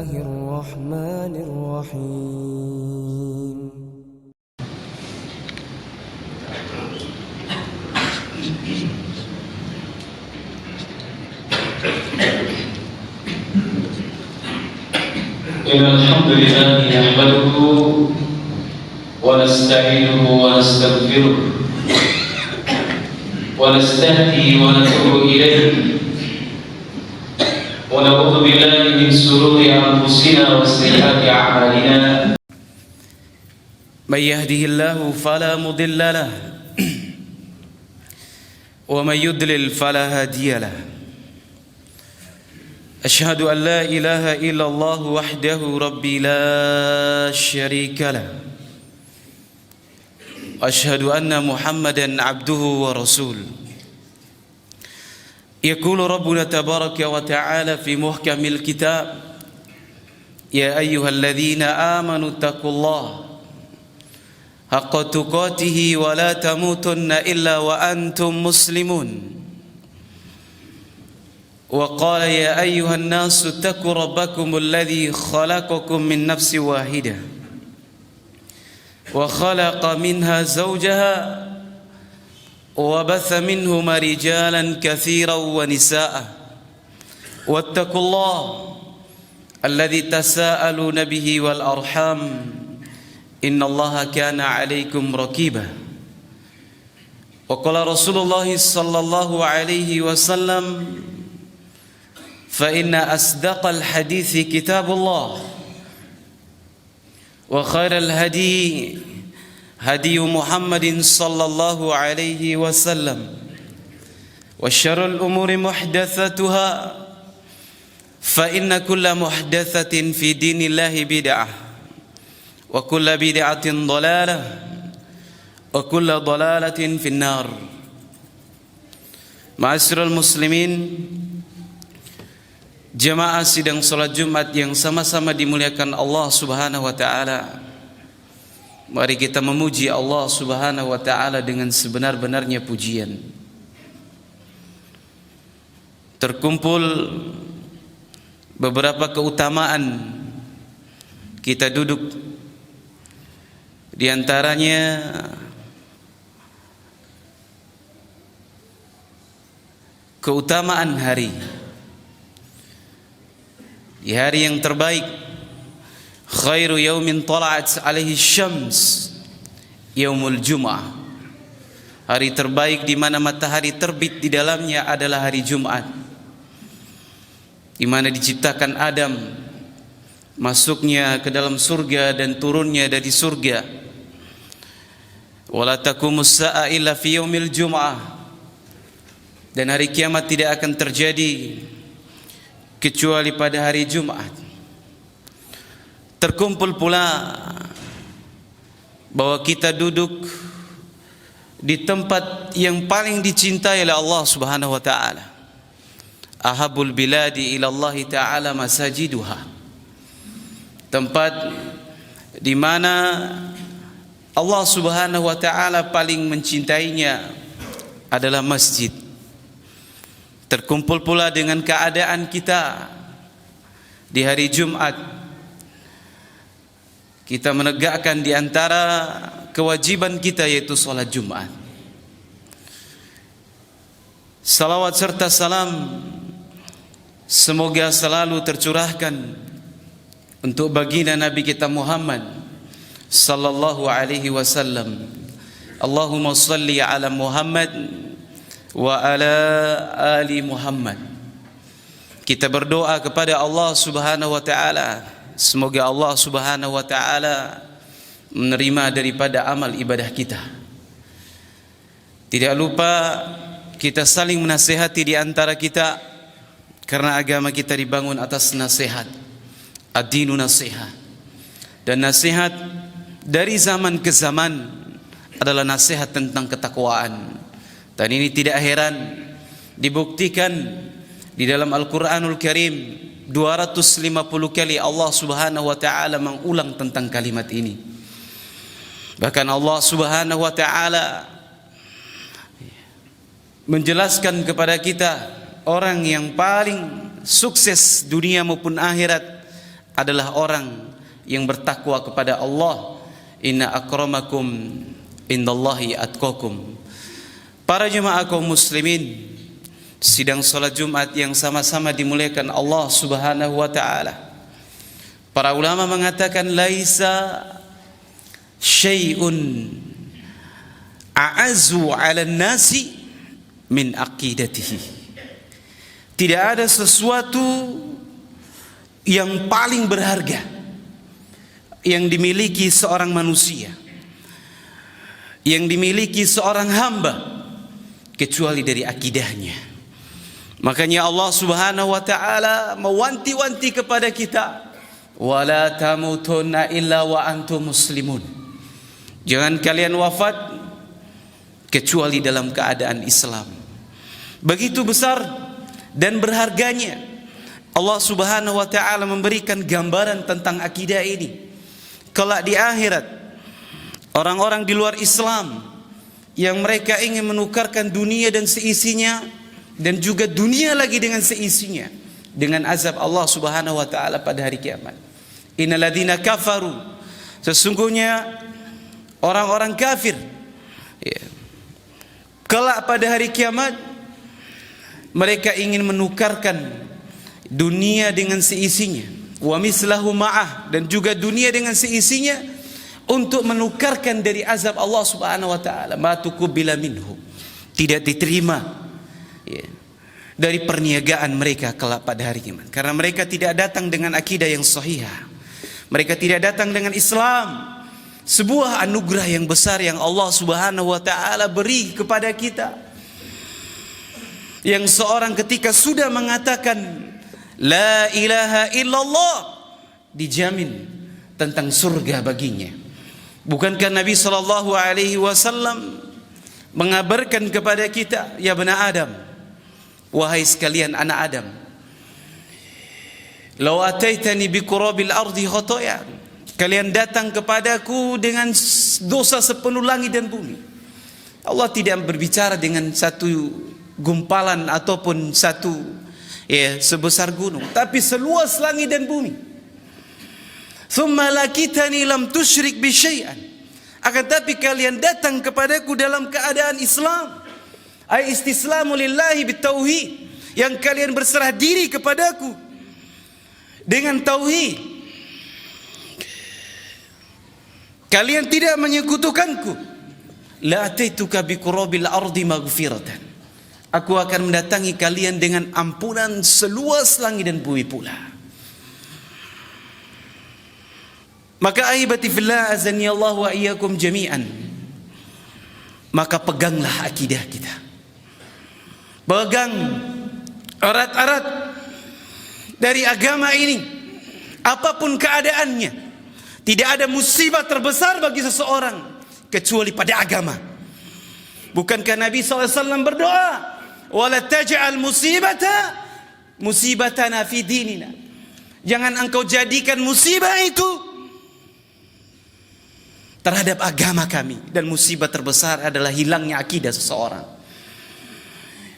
الله الرحمن الرحيم. إن الحمد لله نحمده ونستعينه ونستغفره ونستهدي ونتوب إليه ونعوذ بالله من شرور أنفسنا وسيئات أعمالنا من يهده الله فلا مضل له ومن يضلل فلا هادي له. أشهد أن لا إله إلا الله وحده ربي لا شريك له. أشهد أن محمدا عبده ورسوله. يقول ربنا تبارك وتعالى في محكم الكتاب: يا أيها الذين آمنوا اتقوا الله حق تقاته ولا تموتن إلا وأنتم مسلمون. وقال: يا أيها الناس اتقوا ربكم الذي خلقكم من نفس واحدة وخلق منها زوجها وبث منهما رجالا كثيرا ونساء واتقوا الله الذي تساءلون به والأرحام إن الله كان عليكم رقيبا. وقال رسول الله صلى الله عليه وسلم: فإن أصدق الحديث كتاب الله وخير الهدي هدي محمد صلى الله عليه وسلم وشر الأمور محدثاتها فإن كل محدثة في دين الله بدعة وكل بدعة ضلالة وكل ضلالة في النار. Ma'asyiral muslimin, jemaah sidang salat Jumat yang sama-sama dimuliakan Allah Subhanahu wa taala. Mari kita memuji Allah Subhanahu wa taala dengan sebenar-benarnya pujian. Terkumpul beberapa keutamaan kita duduk, di antaranya keutamaan hari, di hari yang terbaik, khairu yaumin tala'at alaihi syams yaumul jum'ah. Hari terbaik di mana matahari terbit di dalamnya adalah hari Jumat, di mana diciptakan Adam, masuknya ke dalam surga dan turunnya dari surga. Wala taqumus sa'a illa fi yaumil jum'ah. Dan hari kiamat tidak akan terjadi kecuali pada hari Jumat. Terkumpul pula bahwa kita duduk di tempat yang paling dicintai oleh Allah Subhanahu wa taala. Ahabul biladi ila Allah taala masajiduha. Tempat di mana Allah Subhanahu wa taala paling mencintainya adalah masjid. Terkumpul pula dengan keadaan kita di hari Jumat, kita menegakkan di antara kewajiban kita yaitu salat Jumat. Salawat serta salam semoga selalu tercurahkan untuk baginda Nabi kita Muhammad sallallahu alaihi wasallam. Allahumma salli ala Muhammad wa ala ali Muhammad. Kita berdoa kepada Allah Subhanahu wa taala, semoga Allah Subhanahu wa taala menerima daripada amal ibadah kita. Tidak lupa kita saling menasihati di antara kita, karena agama kita dibangun atas nasihat. Ad-dinu nasihat. Dan nasihat dari zaman ke zaman adalah nasihat tentang ketakwaan. Dan ini tidak heran dibuktikan di dalam Al-Quranul Karim 250 kali Allah Subhanahu wa taala mengulang tentang kalimat ini. Bahkan Allah Subhanahu wa taala menjelaskan kepada kita orang yang paling sukses dunia maupun akhirat adalah orang yang bertakwa kepada Allah. Inna akramakum indallahi atqakum. Para jemaah kaum muslimin, sidang salat Jumat yang sama-sama dimuliakan Allah Subhanahu wa taala. Para ulama mengatakan laisa syai'un a'azzu 'alan nasi min aqidatihi. Tidak ada sesuatu yang paling berharga yang dimiliki seorang manusia, yang dimiliki seorang hamba, kecuali dari akidahnya. Makanya Allah Subhanahu wa taala mewanti-wanti kepada kita, wala tamutunna illa wa antum muslimun. Jangan kalian wafat kecuali dalam keadaan Islam. Begitu besar dan berharganya Allah Subhanahu wa taala memberikan gambaran tentang akidah ini. Kelak di akhirat, orang-orang di luar Islam yang mereka ingin menukarkan dunia dan seisinya, dan juga dunia lagi dengan seisinya, dengan azab Allah Subhanahu wa taala pada hari kiamat. Innal ladzina kafaru, sesungguhnya orang-orang kafir, ya, kelak pada hari kiamat mereka ingin menukarkan dunia dengan seisinya, wa mislahu ma'ah, dan juga dunia dengan seisinya, untuk menukarkan dari azab Allah Subhanahu wa taala. Ma tuqbila minhu, tidak diterima, ya, dari perniagaan mereka kelak pada hari kiamat, karena mereka tidak datang dengan akidah yang sahihah. Mereka tidak datang dengan Islam, sebuah anugerah yang besar yang Allah Subhanahu wa taala beri kepada kita, yang seorang ketika sudah mengatakan la ilaha illallah, dijamin tentang surga baginya. Bukankah Nabi sallallahu alaihi wasallam mengabarkan kepada kita, ya bani Adam, wahai sekalian anak Adam, law ataitani bi qurabil ardi khataya, kalian datang kepadaku dengan dosa sepenuh langit dan bumi. Allah tidak berbicara dengan satu gumpalan ataupun satu, ya, sebesar gunung, tapi seluas langit dan bumi. Thumma lakitani lam tusyrik bi syai'an, akan tapi kalian datang kepadaku dalam keadaan Islam, ay istislamu lillahi bitauhid, yang kalian berserah diri kepadaku dengan tauhid. Kalian tidak menyekutukanku. La ataituka bi qurabil ardi maghfiratan, aku akan mendatangi kalian dengan ampunan seluas langit dan bumi pula. Maka ahibati fillah azani Allah wa iyyakum jami'an, maka peganglah akidah kita, pegang erat-erat dari agama ini, apapun keadaannya. Tidak ada musibah terbesar bagi seseorang kecuali pada agama. Bukankah Nabi SAW berdoa, wala taj'al musibatana fi dinina, jangan engkau jadikan musibah itu terhadap agama kami. Dan musibah terbesar adalah hilangnya akidah seseorang,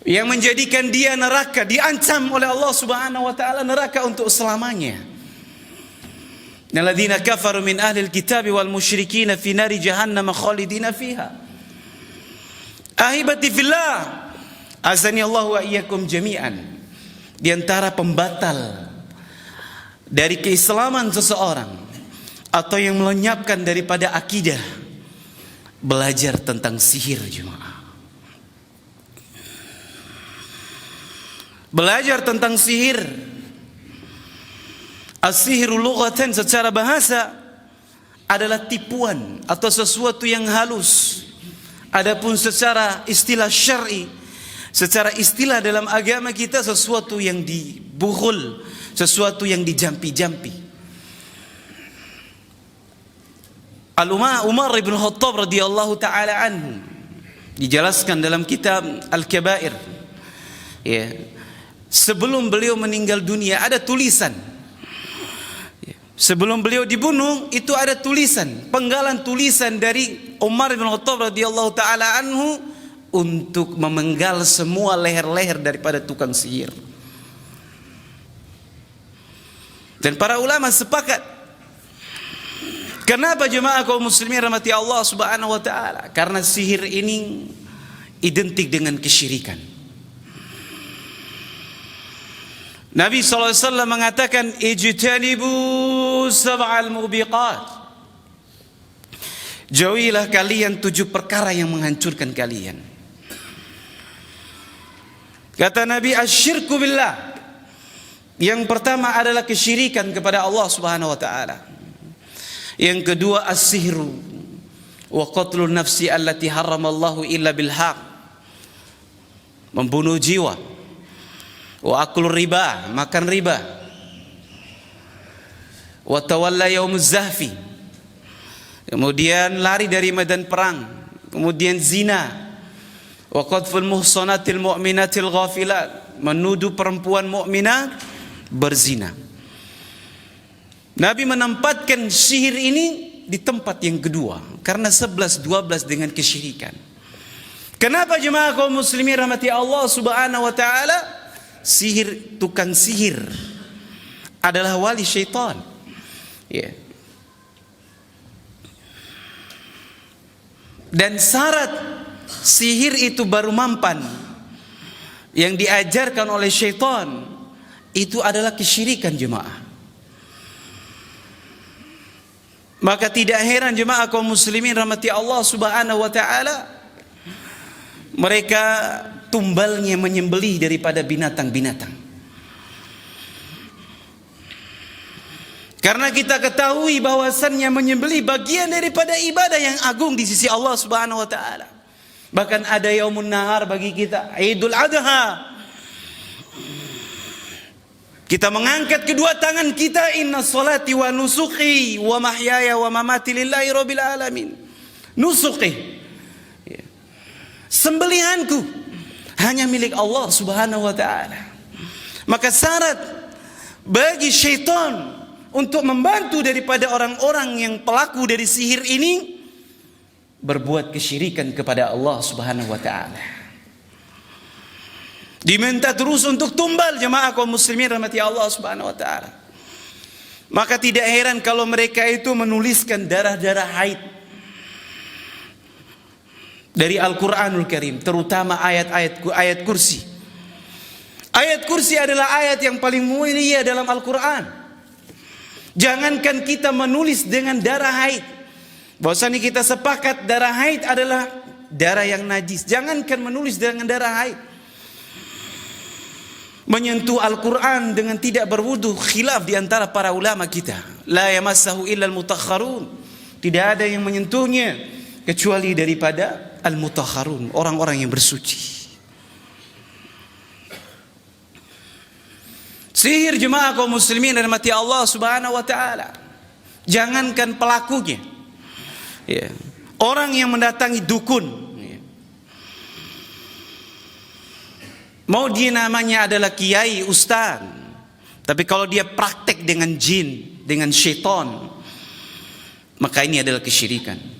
yang menjadikan dia neraka, diancam oleh Allah Subhanahu wa taala neraka untuk selamanya. Alladzina kafaru min ahlil kitab wal musyrikin fi nari jahannam khalidina fiha. Ahibati fillah azani Allah wa iyyakum jami'an, di antara pembatal dari keislaman seseorang atau yang melenyapkan daripada akidah, belajar tentang sihir jemaah. Belajar tentang sihir. As-sihru lughatan, secara bahasa adalah tipuan atau sesuatu yang halus. Adapun secara istilah syar'i, secara istilah dalam agama kita, sesuatu yang dibukhul, sesuatu yang dijampi-jampi. Umar ibn Khattab radhiyallahu taala anhu dijelaskan dalam kitab Al-Kabair, ya, sebelum beliau meninggal dunia ada tulisan, ya, sebelum beliau dibunuh itu ada tulisan, penggalan tulisan dari Umar ibn Khattab radhiyallahu taala anhu untuk memenggal semua leher-leher daripada tukang sihir. Dan para ulama sepakat. Kenapa jemaah kaum muslimin rahmati Allah Subhanahu wa taala? Karena sihir ini identik dengan kesyirikan. Nabi SAW mengatakan, ijtanibu sab'al mubiqat. Jauhilah kalian 7 perkara yang menghancurkan kalian. Kata Nabi, asyirku billah. Yang pertama adalah kesyirikan kepada Allah Subhanahu wa taala. Yang kedua as-sihru wa qatlun nafsi allati harramallahu illa bil haq. Membunuh jiwa. Wa aklur riba, makan riba. Wa tawalla yaumuz zahfi. Kemudian lari dari medan perang. Kemudian zina. Wa qadful muhsanatil mu'minatil ghafilat, menuduh perempuan mukminat berzina. Nabi menempatkan sihir ini di tempat yang kedua karena 11-12 dengan kesyirikan. Kenapa jemaah kaum muslimin rahmati Allah Subhanahu wa taala? Sihir, tukang sihir adalah wali syaitan. Ya. Dan syarat sihir itu baru mampan yang diajarkan oleh syaitan itu adalah kesyirikan jemaah. Maka tidak heran jemaah kaum muslimin rahmati Allah Subhanahu wa taala, mereka tumbalnya menyembelih daripada binatang-binatang. Karena kita ketahui bahwasannya menyembelih bagian daripada ibadah yang agung di sisi Allah Subhanahu wa taala. Bahkan ada yaumun nahar bagi kita, Idul Adha. Kita mengangkat kedua tangan kita, inna salati wa nusuki wa mahyaya wa mamati lillahi rabbil alamin. Nusuki, sembelihanku hanya milik Allah Subhanahu wa taala. Maka syarat bagi syaitan untuk membantu daripada orang-orang yang pelaku dari sihir ini berbuat kesyirikan kepada Allah Subhanahu wa taala. Diminta terus untuk tumbal jemaah kaum muslimin rahmati Allah Subhanahu wa taala. Maka tidak heran kalau mereka itu menuliskan darah-darah haid dari Al-Qur'anul Karim, terutama ayat kursi. Ayat kursi adalah ayat yang paling mulia dalam Al-Qur'an. Jangankan kita menulis dengan darah haid. Bahwasanya kita sepakat darah haid adalah darah yang najis. Jangankan menulis dengan darah haid. Menyentuh Al-Quran dengan tidak berwudu, khilaf di antara para ulama kita. La yamassahu illa al-mutakharun. Tidak ada yang menyentuhnya kecuali daripada al-mutakharun, orang-orang yang bersuci. Sihir jemaah kaum muslimin dan mati Allah Subhanahu wa taala. Jangankan pelakunya, ya, orang yang mendatangi dukun, mau dia namanya adalah kiai, ustaz, tapi kalau dia praktek dengan jin, dengan syaitan, maka ini adalah kesyirikan.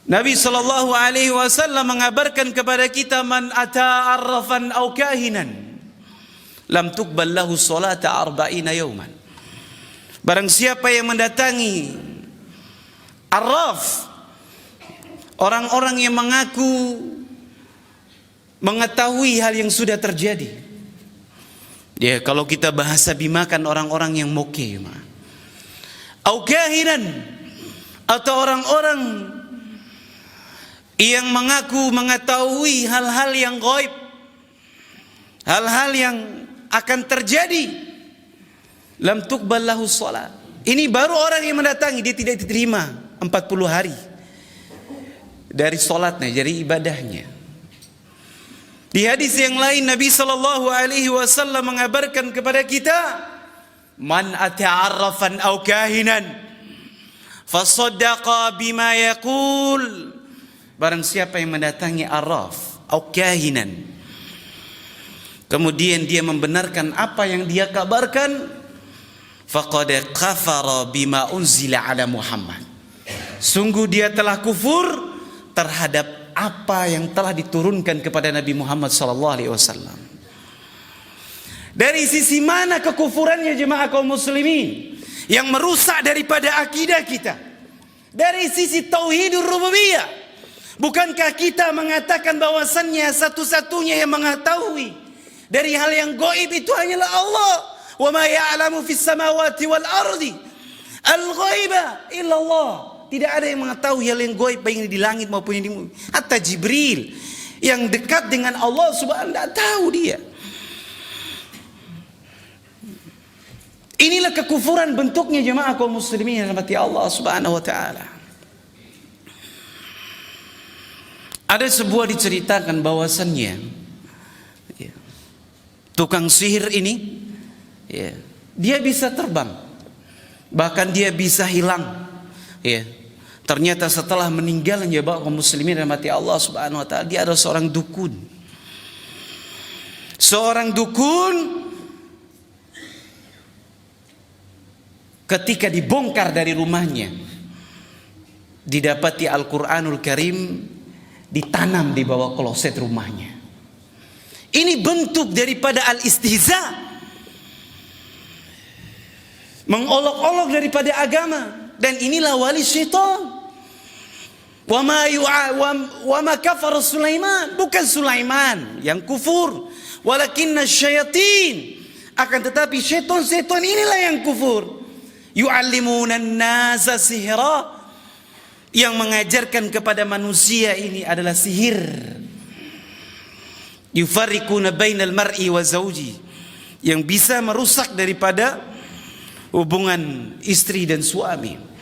Nabi sallallahu alaihi wasallam mengabarkan kepada kita, man ata arrafan aw kahinan lam tuqbal lahu salata 40 yawman. Barang siapa yang mendatangi arraf, orang-orang yang mengaku mengetahui hal yang sudah terjadi. Ya, kalau kita bahasa bimakan orang-orang yang moke, au kahinan, atau orang-orang yang mengaku mengetahui hal-hal yang gaib, hal-hal yang akan terjadi, lam tuqbal lahu shalah. Ini baru orang yang mendatangi, dia tidak diterima 40 hari dari salatnya, dari ibadahnya. Di hadis yang lain Nabi sallallahu alaihi wasallam mengabarkan kepada kita, man ata'arrafan aw kahinan fasaddaqa bima yaqul. Barang siapa yang mendatangi arraf aw kahinan, kemudian dia membenarkan apa yang dia kabarkan, faqad kafara bima unzila ala Muhammad. Sungguh dia telah kufur terhadap apa yang telah diturunkan kepada Nabi Muhammad sallallahu alaihi wasallam. Dari sisi mana kekufurannya jemaah kaum muslimin yang merusak daripada akidah kita? Dari sisi tauhidur rububiyah. Bukankah kita mengatakan bahwasannya satu-satunya yang mengetahui dari hal yang gaib itu hanyalah Allah? Wa ma ya'lamu fis samawati wal ardi al-ghaiba illa Allah. Tidak ada yang mengetahui hal yang gaib baik di langit maupun di bumi. Hatta Jibril yang dekat dengan Allah Subhanahu wa taala tahu dia. Inilah kekufuran bentuknya jemaah kaum muslimin yang dirahmati Allah Subhanahu wa taala. Ada sebuah diceritakan bahwasannya tukang sihir ini dia bisa terbang. Bahkan dia bisa hilang. Ternyata setelah meninggalnya jemaah kaum muslimin yang dirahmati Allah Subhanahu wa taala, dia adalah seorang dukun. Seorang dukun ketika dibongkar dari rumahnya, didapati Al-Quranul Karim ditanam di bawah kloset rumahnya. Ini bentuk daripada al-istihza, mengolok-olok daripada agama. Dan inilah wali syaitan. Wa ma kafara Sulaiman, bukan Sulaiman yang kufur, walakinna syayatin, akan tetapi syaitan-syaitan inilah yang kufur. Yu'allimuna an-nasa sihra, yang mengajarkan kepada manusia ini adalah sihir. Yufarriquna bainal mar'i wa zawji, yang bisa merusak daripada hubungan istri dan suami.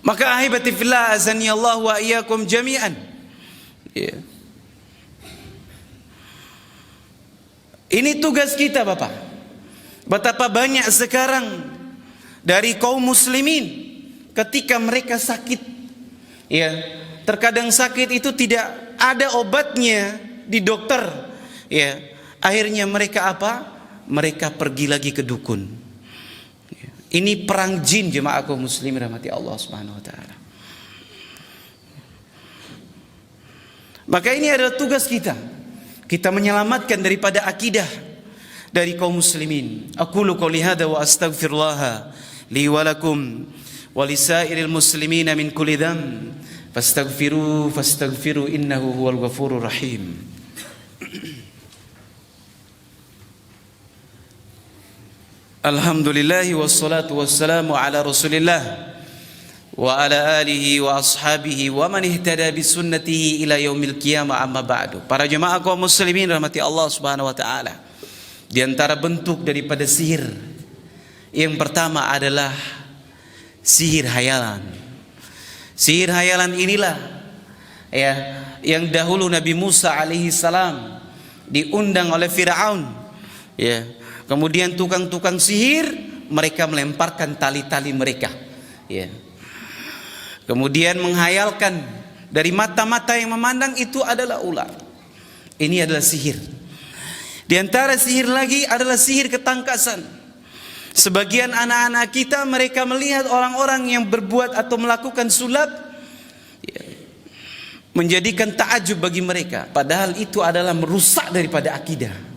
Maka ahibati fillah azani Allah wa iyyakum jami'an. Ini tugas kita Bapak. Betapa banyak sekarang dari kaum muslimin ketika mereka sakit, terkadang sakit itu tidak ada obatnya di dokter, akhirnya mereka apa? Mereka pergi lagi ke dukun. Ini perang jin jemaah kaum muslimin rahmati Allah Subhanahu wa taala. Maka ini adalah tugas kita. Kita menyelamatkan daripada akidah dari kaum muslimin. Aqulu qouli hadza wa astaghfirullah li wa lakum wa lisairil muslimina min kulli dzamb fastaghfiru innahu huwal ghafurur rahim. Alhamdulillah wassalatu wassalamu ala Rasulillah wa ala alihi wa ashabihi wa man ihtada bi sunnatihi ila yaumil qiyamah, amma ba'du. Para jemaah kaum muslimin rahmati Allah Subhanahu wa taala. Di antara bentuk daripada sihir yang pertama adalah sihir hayalan. Sihir hayalan inilah yang dahulu Nabi Musa alaihi salam diundang oleh Firaun. Kemudian tukang-tukang sihir mereka melemparkan tali-tali mereka. Kemudian menghayalkan dari mata-mata yang memandang itu adalah ular. Ini adalah sihir. Di antara sihir lagi adalah sihir ketangkasan. Sebagian anak-anak kita mereka melihat orang-orang yang berbuat atau melakukan sulap, menjadikan ta'ajub bagi mereka, padahal itu adalah merusak daripada akidah.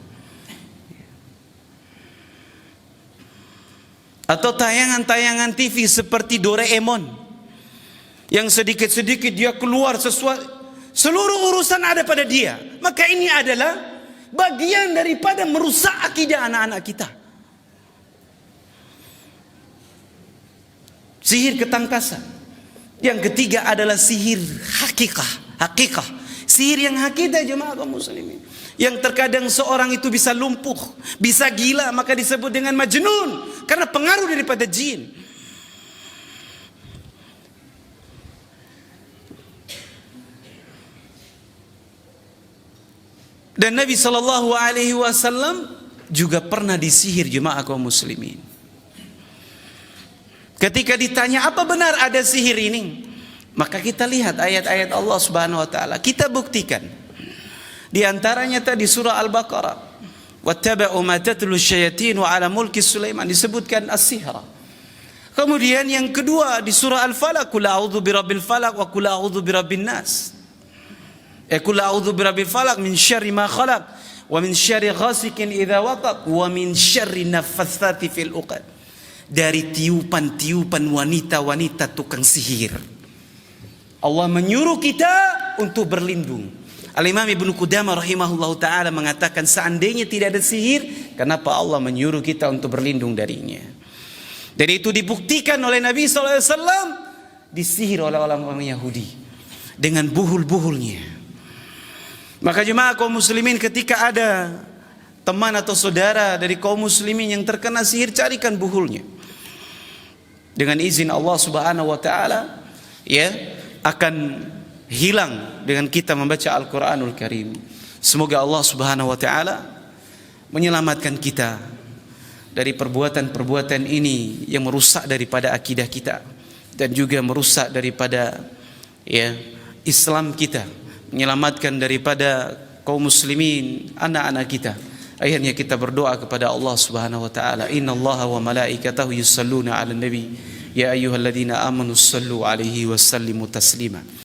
Atau tayangan-tayangan TV seperti Doraemon, yang sedikit-sedikit dia keluar sesuatu, seluruh urusan ada pada dia. Maka ini adalah bagian daripada merusak akidah anak-anak kita. Sihir ketangkasan. Yang ketiga adalah sihir hakikah. Sihir yang hakikah jemaah kaum muslimin. Yang terkadang seorang itu bisa lumpuh, bisa gila, maka disebut dengan majnun karena pengaruh daripada jin. Dan Nabi SAW juga pernah disihir jemaah kaum muslimin. Ketika ditanya apa benar ada sihir ini, maka kita lihat ayat-ayat Allah Subhanahu wa taala. Kita buktikan. Di antaranya tadi surah Al-Baqarah. Wattaba'u ma tatlu syayatinu ala mulki Sulaiman, disebutkan as-sihra. Kemudian yang kedua di surah Al-Falaq, qul a'udzu birabbil falaq wa qul a'udzu birabbin nas. Qul a'udzu birabbil falaq min syarri ma khalaq wa min syarri ghasikin idza waqab, wa min syarri naffatsati fil uqad. Dari tiupan-tiupan wanita-wanita tukang sihir. Allah menyuruh kita untuk berlindung. Al-Imam Ibnu Qudamah rahimahullahu taala mengatakan seandainya tidak ada sihir, kenapa Allah menyuruh kita untuk berlindung darinya? Dan itu dibuktikan oleh Nabi sallallahu alaihi wasallam disihir oleh orang-orang Yahudi dengan buhul-buhulnya. Maka jemaah kaum muslimin, ketika ada teman atau saudara dari kaum muslimin yang terkena sihir, carikan buhulnya. Dengan izin Allah Subhanahu wa taala, ya, akan hilang dengan kita membaca Al-Qur'anul Karim. Semoga Allah Subhanahu wa taala menyelamatkan kita dari perbuatan-perbuatan ini yang merusak daripada akidah kita dan juga merusak daripada, ya, Islam kita, menyelamatkan daripada kaum muslimin, anak-anak kita. Akhirnya kita berdoa kepada Allah Subhanahu wa taala, innallaha wa malaikatahu yusalluna 'alan nabi ya ayyuhalladzina amanu shallu 'alaihi wa sallimu taslima.